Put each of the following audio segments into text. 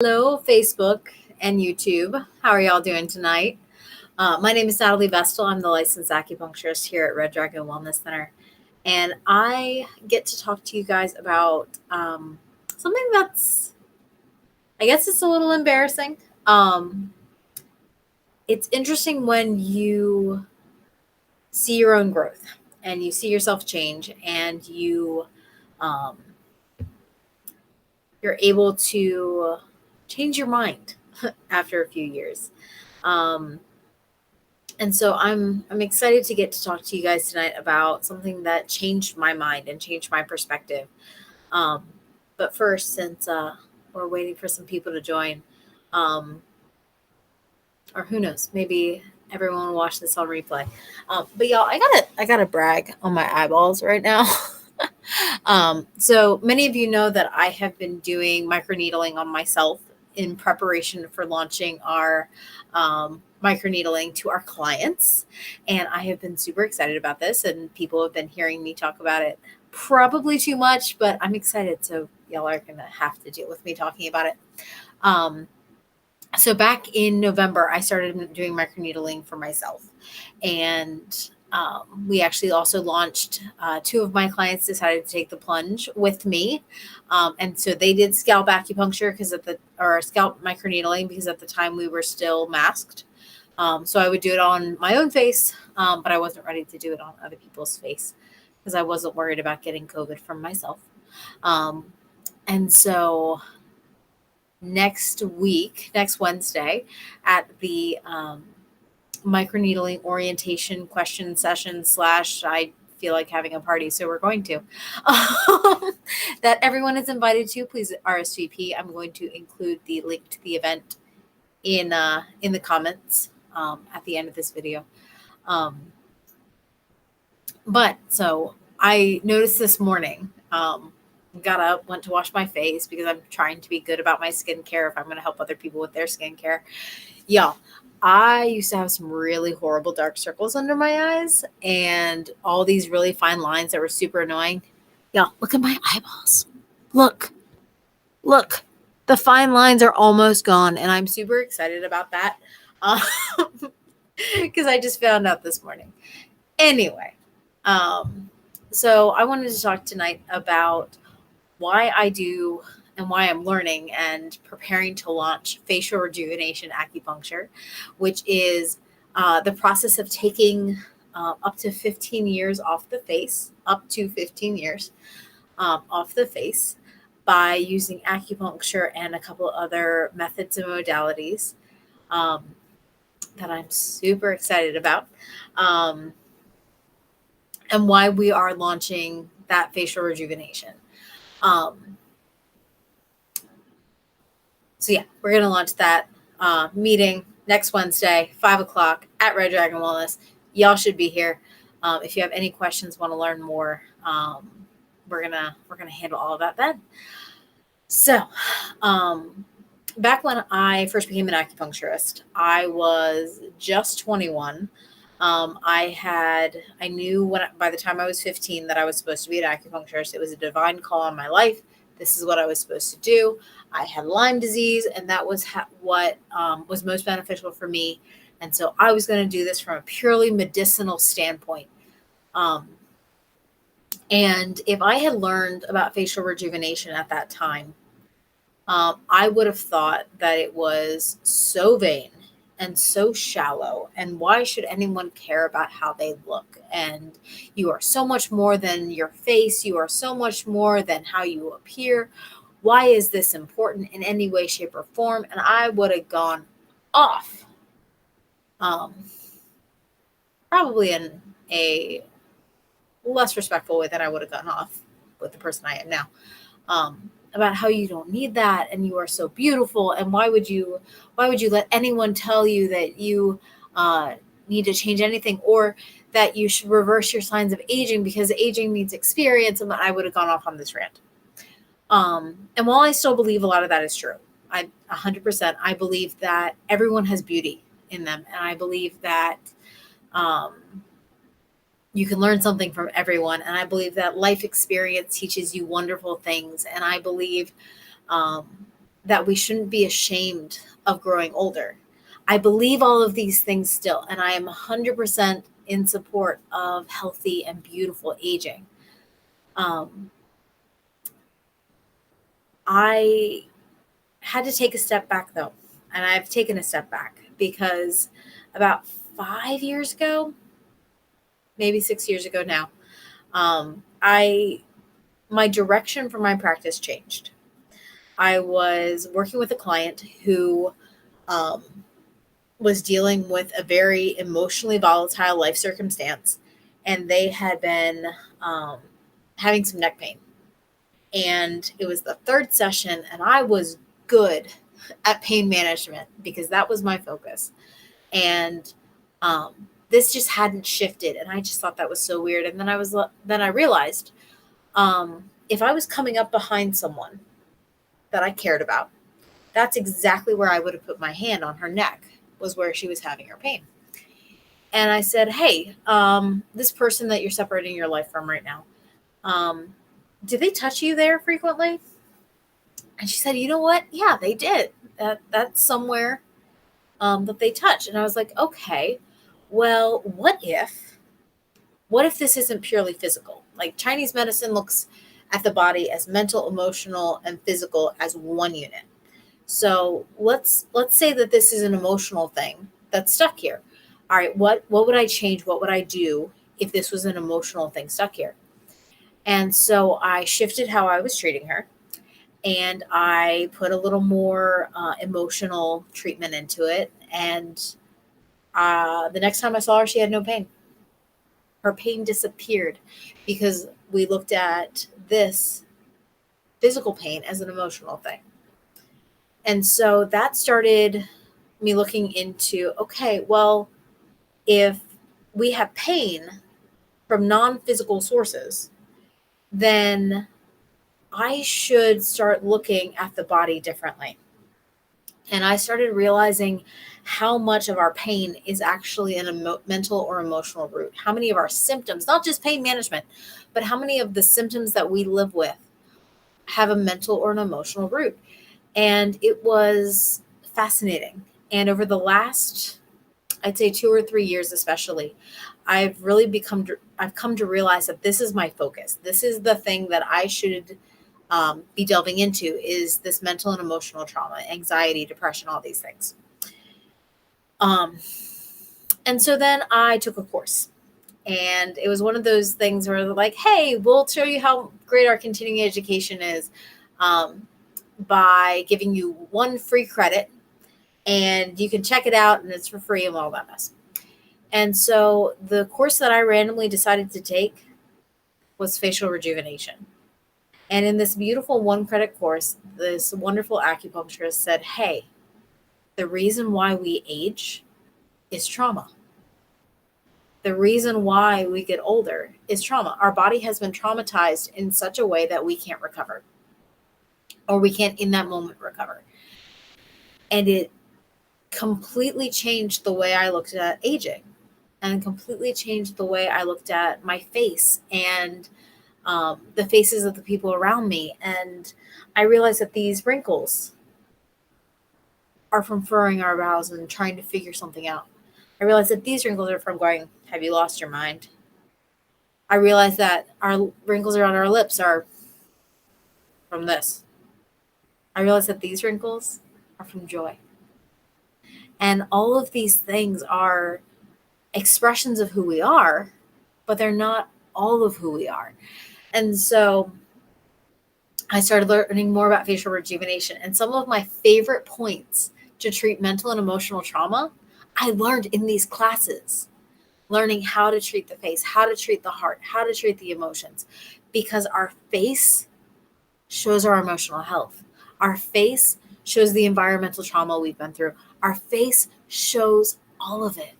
Hello, Facebook and YouTube. How are y'all doing tonight? My name is Natalie Vestal. I'm the licensed acupuncturist here at Red Dragon Wellness Center. And I get to talk to you guys about something that's, I guess it's a little embarrassing. It's interesting when you see your own growth and you see yourself change and um, you're able to change your mind after a few years. Um, And so I'm excited to get to talk to you guys tonight about something that changed my mind and changed my perspective. Um, but first, since we're waiting for some people to join, um, or who knows, maybe everyone will watch this on replay. But y'all, I gotta brag on my eyeballs right now. So many of you know that I have been doing microneedling on myself in preparation for launching our microneedling to our clients. And I have been super excited about this, and people have been hearing me talk about it probably too much, but I'm excited. So y'all are going to have to deal with me talking about it. Um, so back in November, I started doing microneedling for myself, and we actually also launched. Two of my clients decided to take the plunge with me, and so they did scalp acupuncture or scalp microneedling because at the time we were still masked. So I would do it on my own face, but I wasn't ready to do it on other people's face because I wasn't worried about getting COVID from myself. Um, and so next week, next Wednesday, at the microneedling orientation question session / I feel like having a party, so we're going to that everyone is invited to. Please RSVP. I'm going to include the link to the event in the comments at the end of this video. But so I noticed this morning. Got up, went to wash my face because I'm trying to be good about my skincare if I'm going to help other people with their skincare. Yeah, I used to have some really horrible dark circles under my eyes and all these really fine lines that were super annoying. Yeah, look at my eyeballs. Look. The fine lines are almost gone, and I'm super excited about that because I just found out this morning. Anyway, so I wanted to talk tonight about why I do and why I'm learning and preparing to launch facial rejuvenation acupuncture, which is the process of taking up to 15 years off the face, off the face by using acupuncture and a couple other methods and modalities um, that I'm super excited about. And why we are launching that facial rejuvenation. So yeah, we're going to launch that meeting next Wednesday, 5:00 at Red Dragon Wellness. Y'all should be here. If you have any questions, want to learn more, we're gonna handle all of that then. So, back when I first became an acupuncturist, I was just 21. I knew by the time I was 15 that I was supposed to be an acupuncturist. It was a divine call on my life. This is what I was supposed to do. I had Lyme disease, and that was what was most beneficial for me. And so I was going to do this from a purely medicinal standpoint. And if I had learned about facial rejuvenation at that time, I would have thought that it was so vain and so shallow. And why should anyone care about how they look? And you are so much more than your face. You are so much more than how you appear. Why is this important in any way, shape, or form? And I would have gone off, probably in a less respectful way than I would have gone off with the person I am now. About how you don't need that and you are so beautiful, and why would you let anyone tell you that you need to change anything or that you should reverse your signs of aging because aging needs experience. And I would have gone off on this rant. And while I still believe a lot of that is true, 100%, I believe that everyone has beauty in them, and I believe that you can learn something from everyone. And I believe that life experience teaches you wonderful things. And I believe that we shouldn't be ashamed of growing older. I believe all of these things still, and I am 100% in support of healthy and beautiful aging. Um, I had to take a step back though, and I've taken a step back because about 5 years ago, maybe 6 years ago now, I my direction for my practice changed. I was working with a client who um, was dealing with a very emotionally volatile life circumstance, and they had been um, having some neck pain. And it was the third session, and I was good at pain management because that was my focus. And this just hadn't shifted, and I just thought that was so weird. And then I realized if I was coming up behind someone that I cared about, that's exactly where I would have put my hand on her neck, was where she was having her pain. And I said, hey, this person that you're separating your life from right now, do they touch you there frequently? And she said, you know what? Yeah, they did. That's somewhere that they touch. And I was like, okay, well, what if this isn't purely physical? Like Chinese medicine looks at the body as mental, emotional, and physical as one unit. So let's say that this is an emotional thing that's stuck here. All right, what would I change? What would I do if this was an emotional thing stuck here? And so I shifted how I was treating her, and I put a little more emotional treatment into it. And the next time I saw her, she had no pain. Her pain disappeared because we looked at this physical pain as an emotional thing. And so that started me looking into, okay, well, if we have pain from non physical sources, then I should start looking at the body differently. And I started realizing how much of our pain is actually an mental or emotional root. How many of our symptoms, not just pain management, but how many of the symptoms that we live with have a mental or an emotional root. And it was fascinating. And over the last, I'd say 2 or 3 years, especially, I've come to realize that this is my focus. This is the thing that I should be delving into, is this mental and emotional trauma, anxiety, depression, all these things. Um, and so then I took a course, and it was one of those things where they're like, hey, we'll show you how great our continuing education is by giving you one free credit, and you can check it out, and it's for free and all that mess. And so the course that I randomly decided to take was facial rejuvenation. And in this beautiful one credit course, this wonderful acupuncturist said, hey, the reason why we age is trauma. The reason why we get older is trauma. Our body has been traumatized in such a way that we can't recover, or we can't in that moment recover. And it completely changed the way I looked at aging, and completely changed the way I looked at my face and the faces of the people around me. And I realized that these wrinkles are from furrowing our brows and trying to figure something out. I realized that these wrinkles are from going, have you lost your mind? I realized that our wrinkles around our lips are from this. I realized that these wrinkles are from joy. And all of these things are expressions of who we are, but they're not all of who we are. And so I started learning more about facial rejuvenation, and some of my favorite points to treat mental and emotional trauma, I learned in these classes, learning how to treat the face, how to treat the heart, how to treat the emotions, because our face shows our emotional health. Our face shows the environmental trauma we've been through. Our face shows all of it.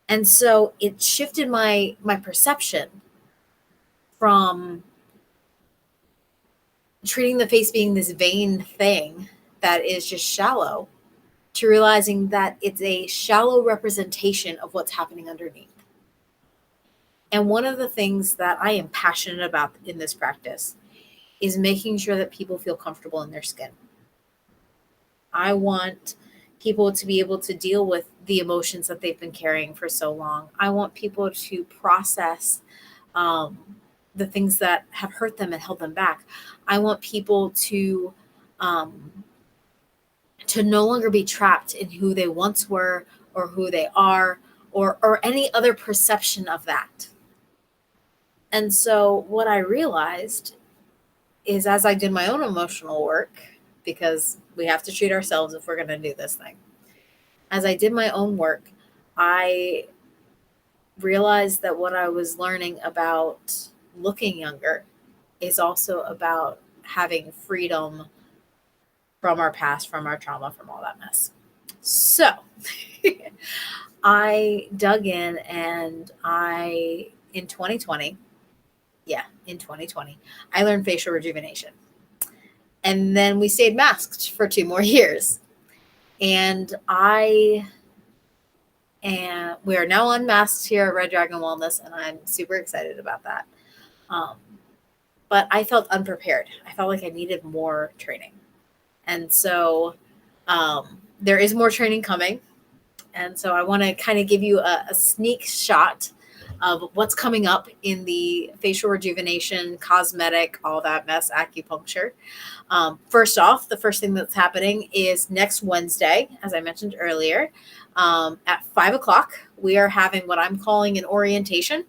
And so it shifted my perception from treating the face being this vain thing that is just shallow, to realizing that it's a shallow representation of what's happening underneath. And one of the things that I am passionate about in this practice is making sure that people feel comfortable in their skin. I want people to be able to deal with the emotions that they've been carrying for so long. I want people to process um, the things that have hurt them and held them back. I want people um, to no longer be trapped in who they once were or who they are or any other perception of that. And so what I realized is as I did my own emotional work, because we have to treat ourselves if we're going to do this thing. As I did my own work, I realized that what I was learning about looking younger is also about having freedom from our past, from our trauma, from all that mess. So I dug in and in 2020, in 2020, I learned facial rejuvenation. And then we stayed masked for 2 more years. And we are now unmasked here at Red Dragon Wellness, and I'm super excited about that. But I felt unprepared. I felt like I needed more training. And so there is more training coming. And so I want to kind of give you a sneak shot of what's coming up in the facial rejuvenation, cosmetic, all that mess, acupuncture. First off, the first thing that's happening is next Wednesday, as I mentioned earlier, at 5:00, we are having what I'm calling an orientation.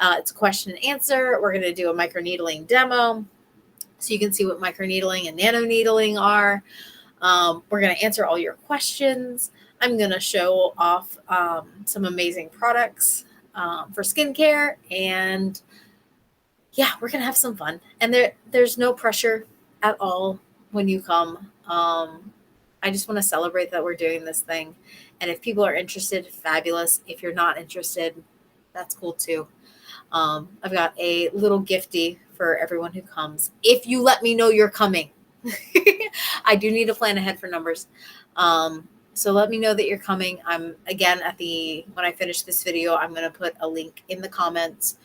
It's a question and answer. We're going to do a microneedling demo so you can see what microneedling and nanoneedling are. We're going to answer all your questions. I'm going to show off some amazing products for skincare. And yeah, we're going to have some fun. And there's no pressure at all when you come. I just want to celebrate that we're doing this thing. And if people are interested, fabulous. If you're not interested, that's cool too. I've got a little gifty for everyone who comes. If you let me know you're coming. I do need to plan ahead for numbers. So let me know that you're coming. I'm again when I finish this video, I'm going to put a link in the comments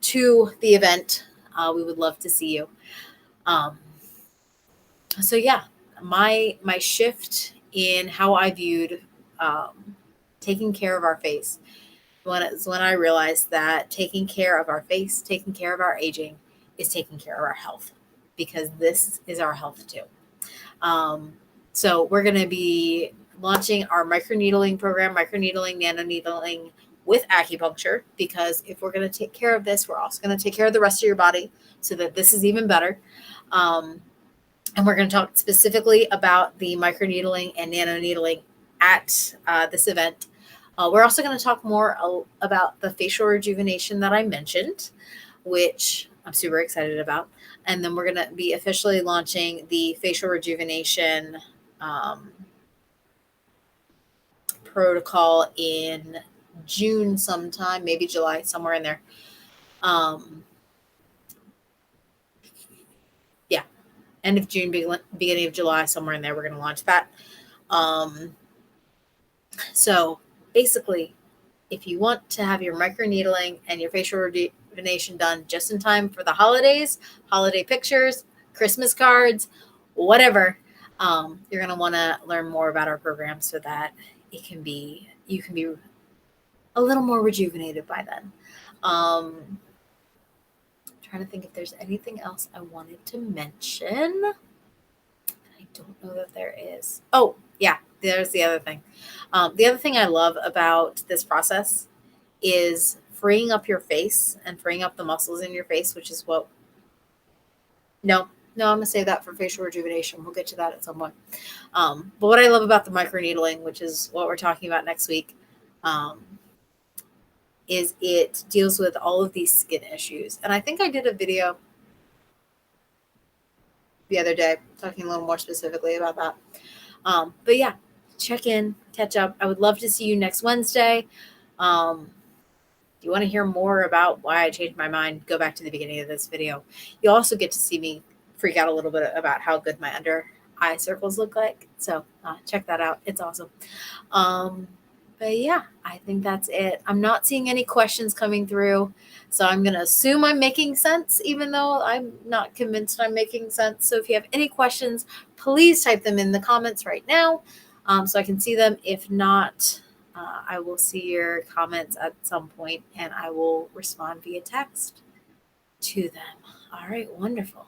to the event. We would love to see you. So yeah, my shift in how I viewed taking care of our face when I realized that taking care of our face, taking care of our aging is taking care of our health, because this is our health too. So we're going to be launching our microneedling program, microneedling, nanoneedling with acupuncture, because if we're going to take care of this, we're also going to take care of the rest of your body so that this is even better. And we're going to talk specifically about the microneedling and nanoneedling at this event. We're also going to talk more about the facial rejuvenation that I mentioned, which I'm super excited about. And then we're going to be officially launching the facial rejuvenation protocol in June sometime, maybe July, somewhere in there. Yeah, end of June, beginning of July, somewhere in there, we're going to launch that. So basically, if you want to have your microneedling and your facial rejuvenation done just in time for the holidays, holiday pictures, Christmas cards, whatever, you're going to want to learn more about our program so that you can be a little more rejuvenated by then. Trying to think if there's anything else I wanted to mention. I don't know that there is. Oh, yeah, there's the other thing. The other thing I love about this process is freeing up your face and freeing up the muscles in your face, which is what. No, I'm going to save that for facial rejuvenation. We'll get to that at some point. But what I love about the microneedling, which is what we're talking about next week, is it deals with all of these skin issues. And I think I did a video the other day talking a little more specifically about that. But yeah, check in, catch up. I would love to see you next Wednesday. If you want to hear more about why I changed my mind, go back to the beginning of this video. You'll also get to see me freak out a little bit about how good my under eye circles look like. So check that out. It's awesome. But yeah, I think that's it. I'm not seeing any questions coming through. So I'm going to assume I'm making sense, even though I'm not convinced I'm making sense. So if you have any questions, please type them in the comments right now so I can see them. If not, I will see your comments at some point and I will respond via text to them. All right, wonderful.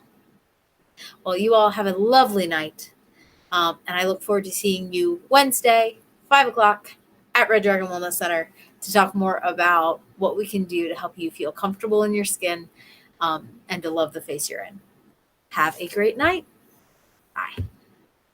Well, you all have a lovely night. And I look forward to seeing you Wednesday, 5 o'clock at Red Dragon Wellness Center to talk more about what we can do to help you feel comfortable in your skin and to love the face you're in. Have a great night. Bye.